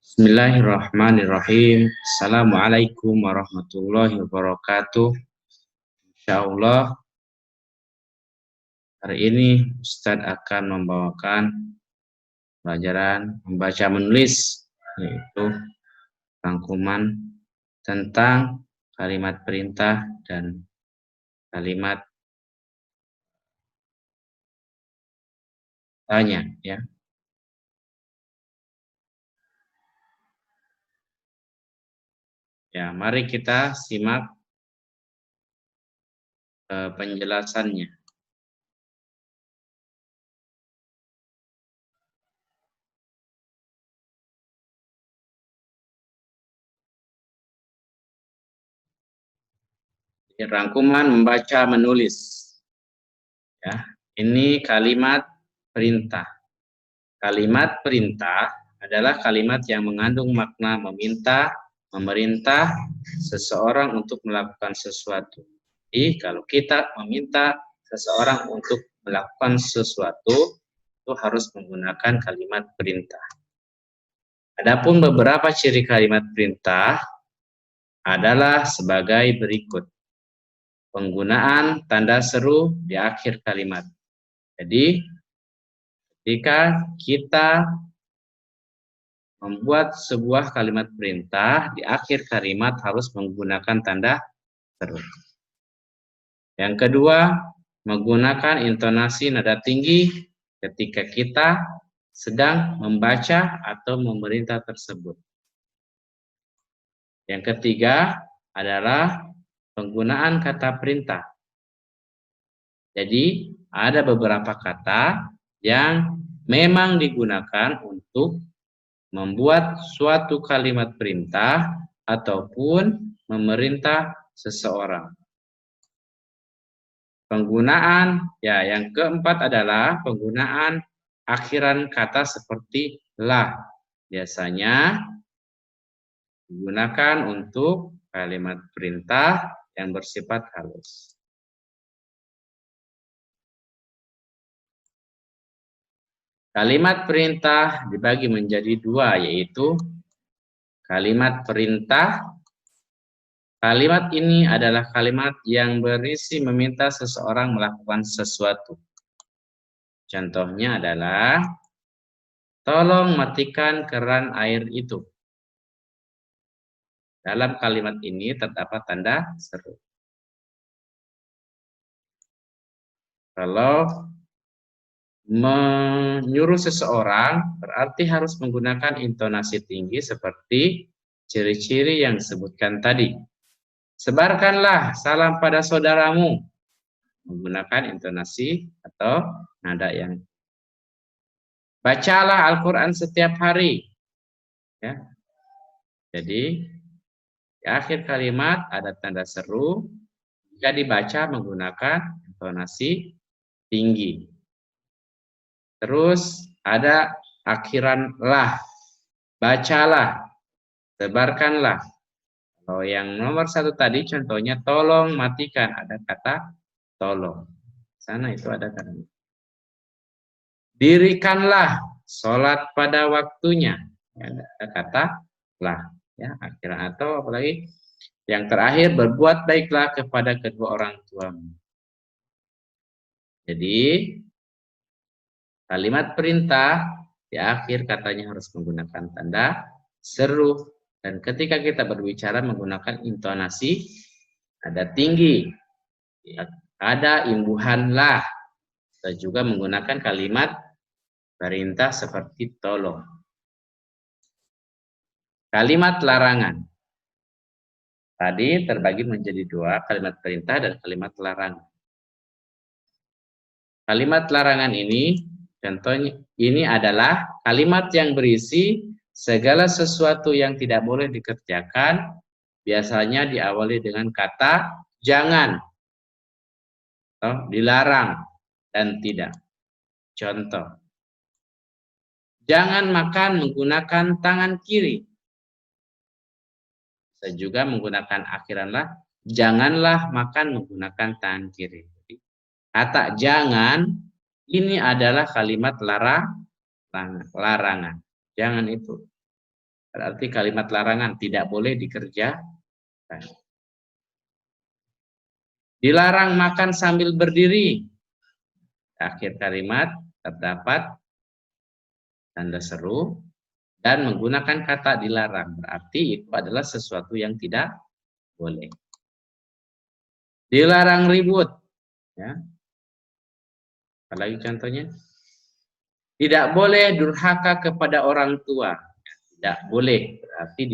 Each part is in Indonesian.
Bismillahirrahmanirrahim. Assalamualaikum warahmatullahi wabarakatuh. Insyaallah hari ini Ustadz akan membawakan pelajaran membaca menulis, yaitu rangkuman tentang kalimat perintah dan kalimat tanya, ya. Ya, mari kita simak penjelasannya. Rangkuman membaca menulis. Ya, ini kalimat perintah. Kalimat perintah adalah kalimat yang mengandung makna meminta, memerintah seseorang untuk melakukan sesuatu. Jadi kalau kita meminta seseorang untuk melakukan sesuatu, itu harus menggunakan kalimat perintah. Adapun beberapa ciri kalimat perintah adalah sebagai berikut. Penggunaan tanda seru di akhir kalimat. Jadi, ketika kita membuat sebuah kalimat perintah, di akhir kalimat harus menggunakan tanda seru. Yang kedua, menggunakan intonasi nada tinggi ketika kita sedang membaca atau memerintah tersebut. Yang ketiga adalah penggunaan kata perintah. Jadi, ada beberapa kata yang memang digunakan untuk membuat suatu kalimat perintah ataupun memerintah seseorang. Penggunaan, ya, yang keempat adalah penggunaan akhiran kata seperti lah. Biasanya digunakan untuk kalimat perintah yang bersifat halus. Kalimat perintah dibagi menjadi dua, yaitu kalimat perintah. Kalimat ini adalah kalimat yang berisi meminta seseorang melakukan sesuatu. Contohnya adalah, tolong matikan keran air itu. Dalam kalimat ini terdapat tanda seru. Kalau menyuruh seseorang berarti harus menggunakan intonasi tinggi seperti ciri-ciri yang disebutkan tadi. Sebarkanlah salam pada saudaramu, menggunakan intonasi atau nada yang. Bacalah Al-Quran setiap hari, ya. Jadi di akhir kalimat ada tanda seru jika dibaca menggunakan intonasi tinggi. Terus ada akhiran lah, bacalah, sebarkanlah. Kalau yang nomor satu tadi contohnya tolong matikan, ada kata tolong. Sana itu ada kata. Dirikanlah sholat pada waktunya, ada kata lah, ya, akhiran. Atau apalagi yang terakhir, berbuat baiklah kepada kedua orang tuamu. Jadi kalimat perintah di akhir katanya harus menggunakan tanda seru, dan ketika kita berbicara menggunakan intonasi nada tinggi, ada imbuhan lah. Kita juga menggunakan kalimat perintah seperti tolong. Kalimat larangan tadi terbagi menjadi dua, kalimat perintah dan kalimat larangan. Kalimat larangan ini contohnya ini adalah kalimat yang berisi segala sesuatu yang tidak boleh dikerjakan, biasanya diawali dengan kata jangan, atau dilarang, dan tidak. Contoh, jangan makan menggunakan tangan kiri. Bisa juga menggunakan akhiran lah, janganlah makan menggunakan tangan kiri. Kata jangan ini adalah kalimat larangan. Jangan itu. Berarti kalimat larangan tidak boleh dikerjakan. Dilarang makan sambil berdiri. Akhir kalimat terdapat tanda seru dan menggunakan kata dilarang. Berarti itu adalah sesuatu yang tidak boleh. Dilarang ribut. Ya. Apalagi contohnya? Tidak boleh durhaka kepada orang tua. Tidak boleh. Berarti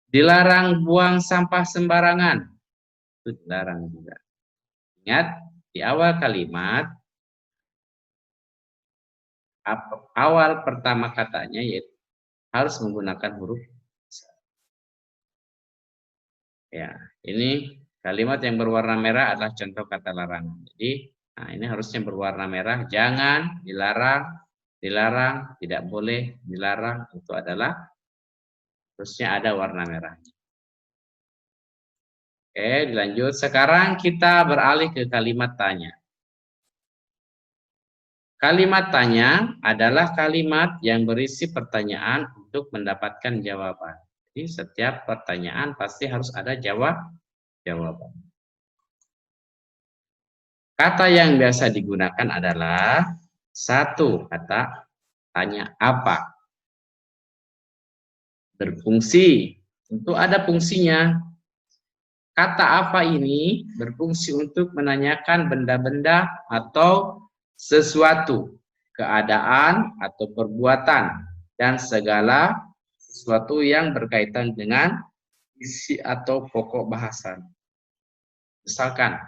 dilarang buang sampah sembarangan. Itu dilarang juga. Ingat, di awal kalimat, awal pertama katanya yaitu harus menggunakan huruf. Ya, ini kalimat yang berwarna merah adalah contoh kata larangan. Jadi, nah ini harusnya berwarna merah. Jangan, dilarang, dilarang, tidak boleh, dilarang. Itu adalah harusnya ada warna merah. Oke, dilanjut. Sekarang kita beralih ke kalimat tanya. Kalimat tanya adalah kalimat yang berisi pertanyaan untuk mendapatkan jawaban. Jadi setiap pertanyaan pasti harus ada jawaban. Kata yang biasa digunakan adalah satu kata tanya apa. Berfungsi. Tentu ada fungsinya. Kata apa ini berfungsi untuk menanyakan benda-benda atau sesuatu, keadaan atau perbuatan, dan segala sesuatu yang berkaitan dengan isi atau pokok bahasan. Misalkan,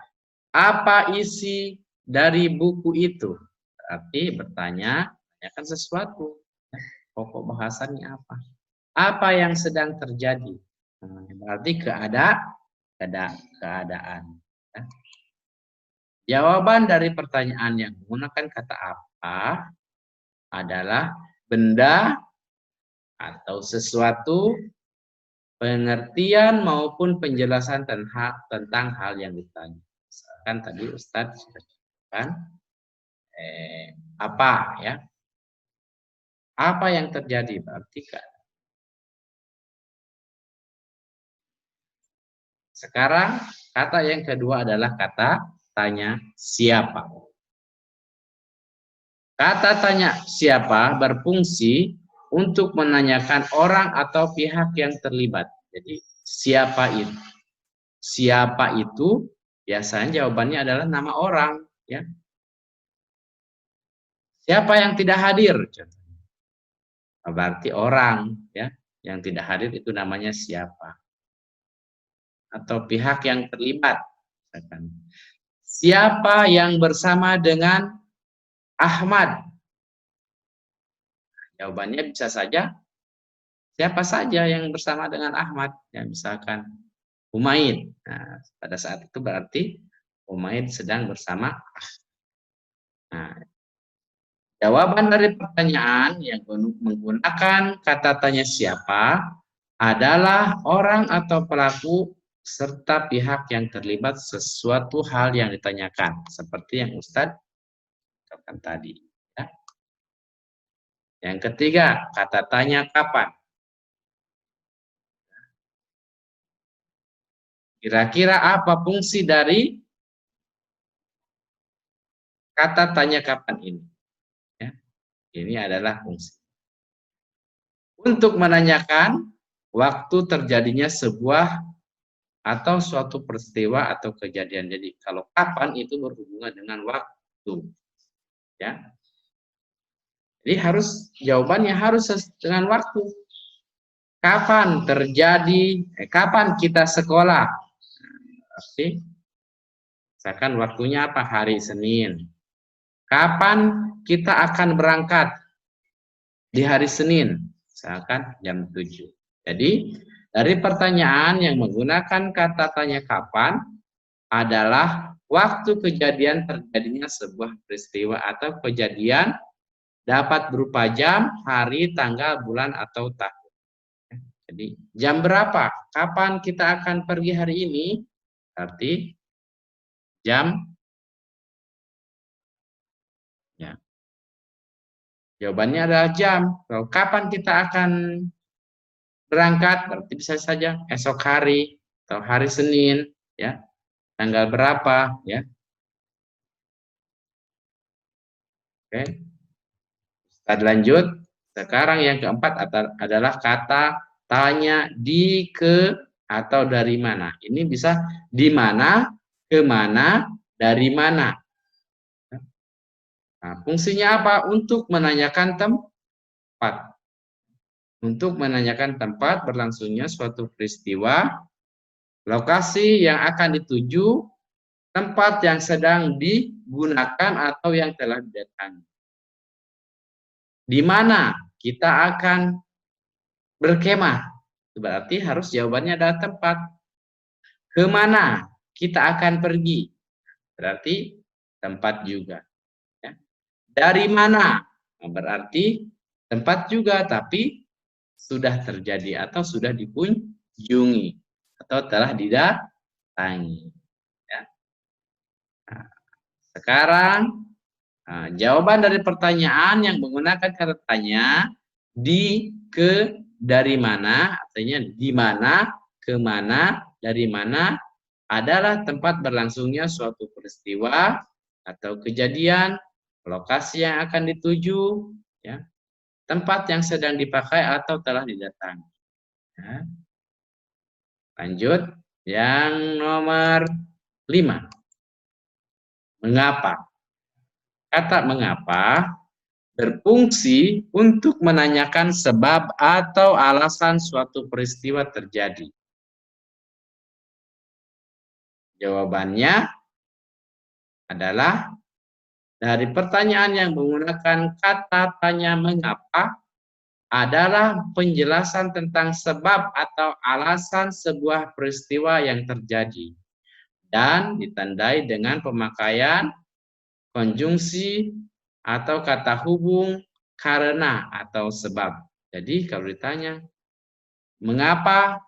apa isi dari buku itu? Berarti bertanya, tanyakan sesuatu. Pokok bahasannya apa? Apa yang sedang terjadi? Berarti keadaan. Jawaban dari pertanyaan yang menggunakan kata apa adalah benda atau sesuatu, pengertian maupun penjelasan tentang hal yang ditanya. Misalkan tadi Ustadz sudah katakan apa ya? Apa yang terjadi berarti kan. Sekarang kata yang kedua adalah kata tanya siapa. Kata tanya siapa berfungsi untuk menanyakan orang atau pihak yang terlibat. Jadi siapa itu? Siapa itu biasanya jawabannya adalah nama orang, ya. Siapa yang tidak hadir? Berarti orang, ya, yang tidak hadir itu namanya siapa. Atau pihak yang terlibat. Siapa yang bersama dengan Ahmad? Jawabannya bisa saja siapa saja yang bersama dengan Ahmad. Ya, misalkan Umaid. Nah, pada saat itu berarti Umaid sedang bersama Ahmad. Nah, jawaban dari pertanyaan yang menggunakan kata tanya siapa adalah orang atau pelaku serta pihak yang terlibat sesuatu hal yang ditanyakan. Seperti yang Ustadz katakan tadi. Ya. Yang ketiga, kata tanya kapan. Kira-kira apa fungsi dari kata tanya kapan ini? Ya. Ini adalah fungsi. Untuk menanyakan waktu terjadinya sebuah atau suatu peristiwa atau kejadian. Jadi kalau kapan itu berhubungan dengan waktu. Ya. Jadi jawabannya harus dengan waktu. Kapan terjadi, kapan kita sekolah? Pasti, misalkan waktunya apa? Hari Senin. Kapan kita akan berangkat? Di hari Senin, misalkan jam 7. Jadi, dari pertanyaan yang menggunakan kata tanya kapan adalah waktu kejadian terjadinya sebuah peristiwa atau kejadian dapat berupa jam, hari, tanggal, bulan, atau tahun. Jadi, jam berapa? Kapan kita akan pergi hari ini? Berarti jam ya. Jawabannya adalah jam. Kalau kapan kita akan berangkat, berarti bisa saja esok hari atau hari Senin, ya. Tanggal berapa, ya. Oke. Kita lanjut. Sekarang yang keempat adalah kata tanya di, ke, atau dari mana. Ini bisa di mana, ke mana, dari mana. Nah, fungsinya apa? Untuk menanyakan tempat. Untuk menanyakan tempat berlangsungnya suatu peristiwa, lokasi yang akan dituju, tempat yang sedang digunakan atau yang telah didatangi. Di mana kita akan berkemah? Berarti harus jawabannya adalah tempat. Kemana kita akan pergi? Berarti tempat juga. Ya. Dari mana? Nah, berarti tempat juga, tapi sudah terjadi atau sudah dikunjungi atau telah didatangi. Ya. Nah, sekarang jawaban dari pertanyaan yang menggunakan kata tanya di, ke, dari mana, artinya di mana, ke mana, dari mana, adalah tempat berlangsungnya suatu peristiwa atau kejadian, lokasi yang akan dituju, ya, tempat yang sedang dipakai atau telah didatangi. Ya. Lanjut, yang nomor 5. Mengapa? Kata mengapa berfungsi untuk menanyakan sebab atau alasan suatu peristiwa terjadi. Jawabannya adalah dari pertanyaan yang menggunakan kata tanya mengapa adalah penjelasan tentang sebab atau alasan sebuah peristiwa yang terjadi dan ditandai dengan pemakaian konjungsi atau kata hubung karena atau sebab. Jadi kalau ditanya mengapa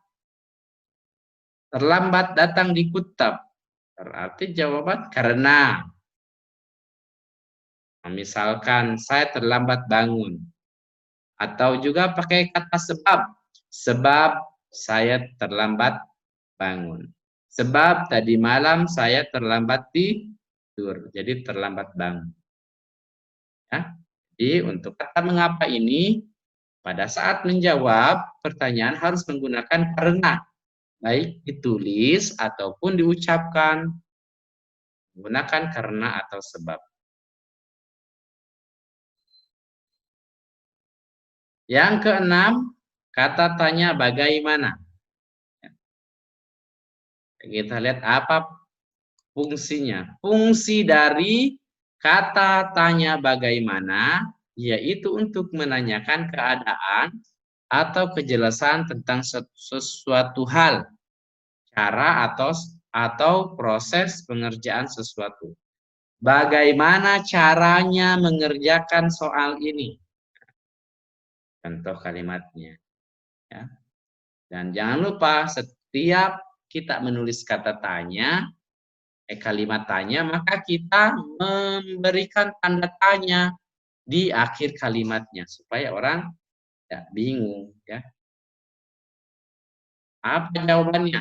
terlambat datang di Kutab, berarti jawaban karena. Misalkan saya terlambat bangun. Atau juga pakai kata sebab. Sebab saya terlambat bangun. Sebab tadi malam saya terlambat tidur. Jadi terlambat bangun. Ya. Jadi untuk kata mengapa ini, pada saat menjawab pertanyaan harus menggunakan karena. Baik ditulis ataupun diucapkan. Menggunakan karena atau sebab. Yang keenam, kata tanya bagaimana. Kita lihat apa fungsinya. Fungsi dari kata tanya bagaimana, yaitu untuk menanyakan keadaan atau kejelasan tentang sesuatu hal, cara atau proses pengerjaan sesuatu. Bagaimana caranya mengerjakan soal ini? Contoh kalimatnya. Ya. Dan jangan lupa setiap kita menulis kata tanya, kalimat tanya, maka kita memberikan tanda tanya di akhir kalimatnya supaya orang tidak bingung. Ya. Apa jawabannya?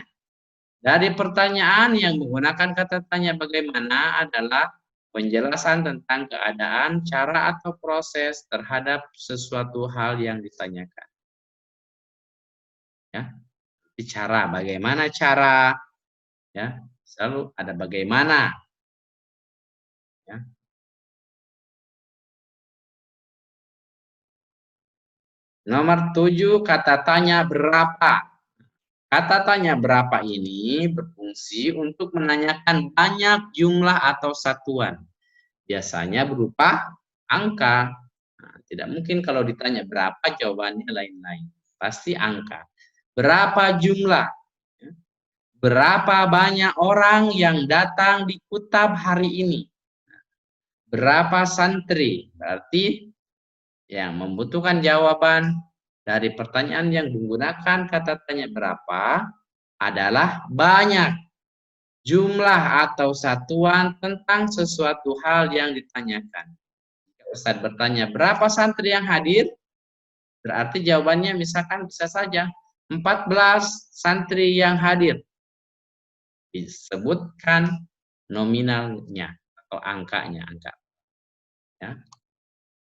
Dari pertanyaan yang menggunakan kata tanya bagaimana adalah penjelasan tentang keadaan, cara atau proses terhadap sesuatu hal yang ditanyakan. Ya. Cara, bagaimana cara, ya, selalu ada bagaimana. Ya. Nomor 7, kata tanya berapa. Kata tanya berapa ini berfungsi untuk menanyakan banyak jumlah atau satuan. Biasanya berupa angka. Nah, tidak mungkin kalau ditanya berapa jawabannya lain-lain. Pasti angka. Berapa jumlah? Berapa banyak orang yang datang di Kutab hari ini? Berapa santri? Berarti yang membutuhkan jawaban dari pertanyaan yang menggunakan kata tanya berapa adalah banyak jumlah atau satuan tentang sesuatu hal yang ditanyakan. Jika Ustadz bertanya, berapa santri yang hadir? Berarti jawabannya misalkan bisa saja 14 santri yang hadir. Disebutkan nominalnya atau angkanya. Ya.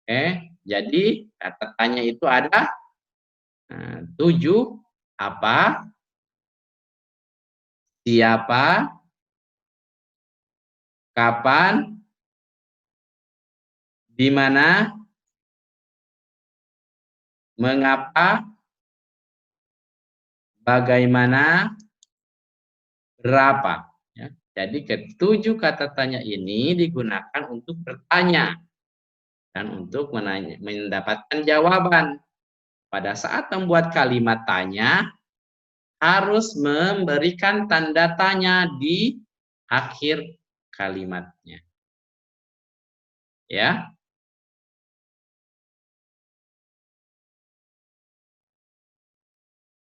Oke, jadi catatannya itu ada 7 apa, siapa, kapan, di mana, mengapa, bagaimana, berapa. Ya. Jadi ketujuh kata tanya ini digunakan untuk bertanya dan untuk mendapatkan jawaban. Pada saat membuat kalimat tanya, harus memberikan tanda tanya di akhir kalimatnya. Ya.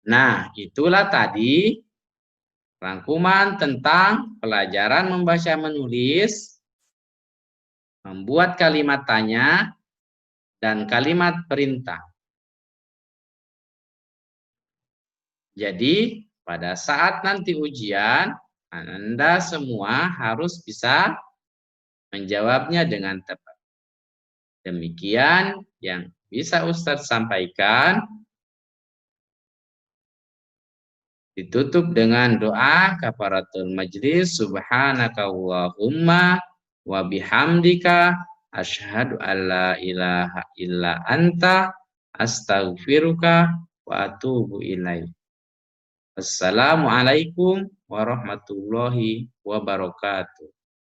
Nah, itulah tadi rangkuman tentang pelajaran membaca menulis, membuat kalimat tanya, dan kalimat perintah. Jadi, pada saat nanti ujian, Anda semua harus bisa menjawabnya dengan tepat. Demikian yang bisa Ustadz sampaikan. Ditutup dengan doa kafaratul majlis, subhanaka Allahumma wa bihamdika asyhadu alla ilaha illa anta astaghfiruka wa atubu ilaik. Assalamualaikum warahmatullahi wabarakatuh.